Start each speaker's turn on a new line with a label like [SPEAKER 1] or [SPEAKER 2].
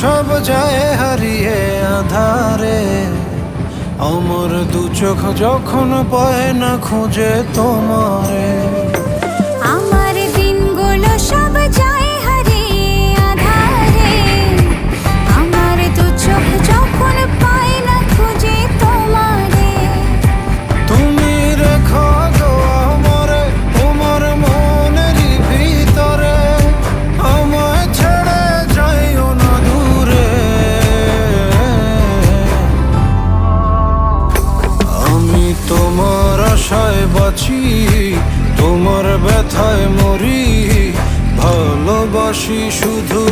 [SPEAKER 1] সব যায় হারিয়ে আধারে, আমার দু চোখ যখন পায় না খুঁজে তোমারে।
[SPEAKER 2] আমার দিনগুলো সব যায় হারিয়ে আঁধারে, আমার দু চোখ যখন পায় না খুঁজে তোমারে।
[SPEAKER 1] তুমি রেখো গো আমারে তোমার মনেরই ভিতরে, আমায় ছেড়ে যাইও না দূরে। আমি তোমার আশায় বাঁচি, তোমার ব্যথায় মরি, ভালোবাসি শুধু